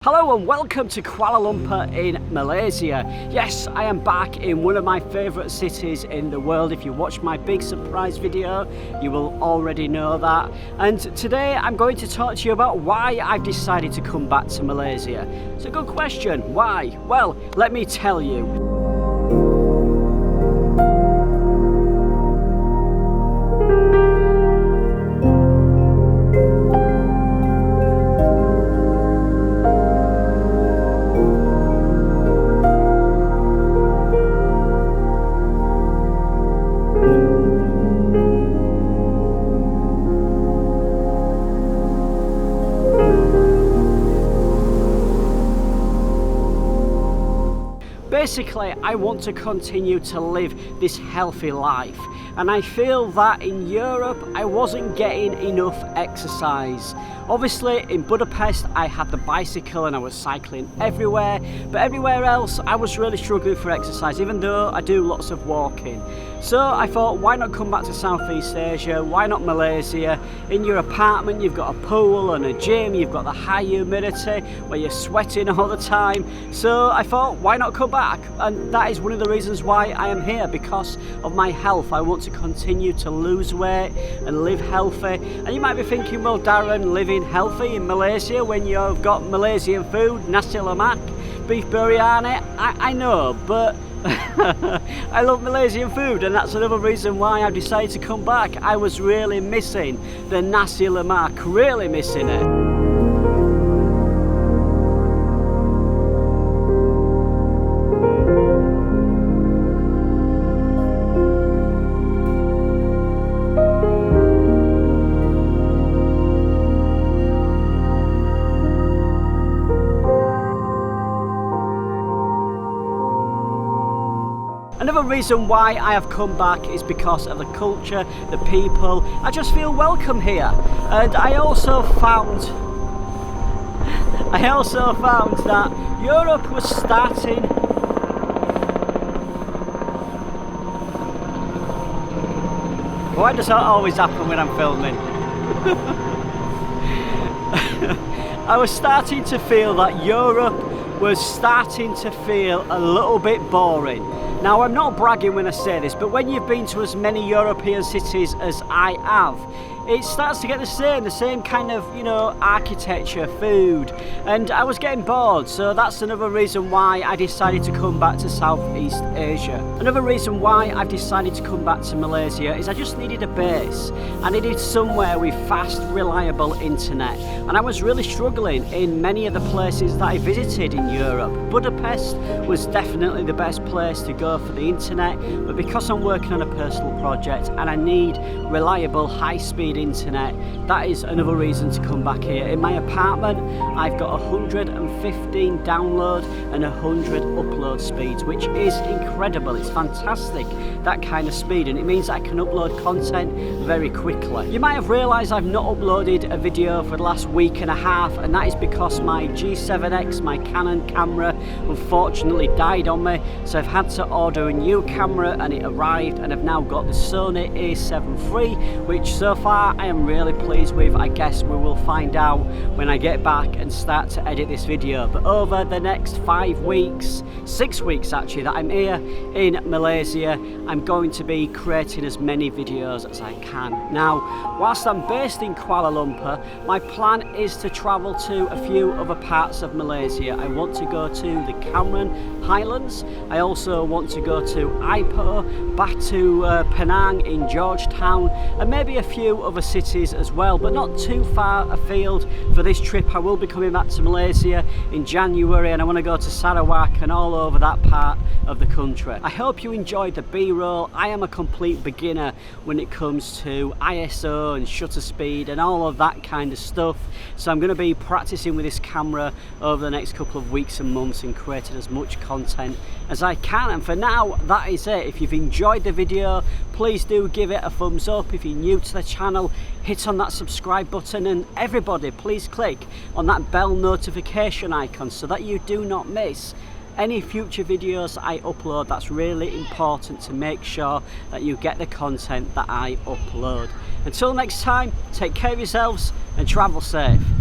Hello and welcome to Kuala Lumpur in Malaysia. Yes, I am back in one of my favourite cities in the world. If you watched my big surprise video, you will already know that. And today I'm going to talk to you about why I've decided to come back to Malaysia. It's a good question. Why? Well, let me tell you. Basically, I want to continue to live this healthy life, and I feel that in Europe I wasn't getting enough exercise. Obviously in Budapest I had the bicycle and I was cycling everywhere, but everywhere else I was really struggling for exercise, even though I do lots of walking. So I thought, why not come back to Southeast Asia? Why not Malaysia? In your apartment you've got a pool and a gym, you've got the high humidity where you're sweating all the time. So I thought, why not come back? And that is one of the reasons why I am here, because of my health. I want to continue to lose weight and live healthy. And you might be thinking, well Darren, living healthy in Malaysia when you've got Malaysian food, nasi lemak, beef biryani, I know, but I love Malaysian food, and that's another reason why I've decided to come back. I was really missing the nasi lemak, really missing it. Another reason why I have come back is because of the culture, the people. I just feel welcome here. And I also found that Europe was starting. Why does that always happen when I'm filming? I was starting to feel that Europe was starting to feel a little bit boring. Now, I'm not bragging when I say this, but when you've been to as many European cities as I have, it starts to get the same kind of, you know, architecture, food, and I was getting bored. So that's another reason why I decided to come back to Southeast Asia. Another reason why I've decided to come back to Malaysia is I just needed a base. I needed somewhere with fast, reliable internet, and I was really struggling in many of the places that I visited in Europe. Budapest was definitely the best place to go for the internet, but because I'm working on a personal project and I need reliable, high-speed internet, that is another reason to come back here. In my apartment I've got 115 download and 100 upload speeds, which is incredible. It's fantastic, that kind of speed, and it means I can upload content very quickly. You might have realised I've not uploaded a video for the last week and a half, and that is because my G7X, my Canon camera, unfortunately died on me, so I've had to order a new camera and it arrived, and I've now got the Sony A7iii, which so far I am really pleased with. I guess we will find out when I get back and start to edit this video. But over the next 5 weeks, 6 weeks actually, that I'm here in Malaysia, I'm going to be creating as many videos as I can. Now, whilst I'm based in Kuala Lumpur, my plan is to travel to a few other parts of Malaysia. I want to go to the Cameron Highlands. I also want to go to Ipoh, back to Penang in Georgetown, and maybe a few other cities as well, but not too far afield for this trip. I will be coming back to Malaysia in January, and I want to go to Sarawak and all over that part of the country. I hope you enjoyed the B-roll. I am a complete beginner when it comes to ISO and shutter speed and all of that kind of stuff, so I'm going to be practicing with this camera over the next couple of weeks and months and creating as much content as I can. And for now, that is it. If you've enjoyed the video, please do give it a thumbs up. If you're new to the channel, hit on that subscribe button, and everybody please click on that bell notification icon so that you do not miss any future videos I upload. That's really important to make sure that you get the content that I upload. Until next time, take care of yourselves and travel safe.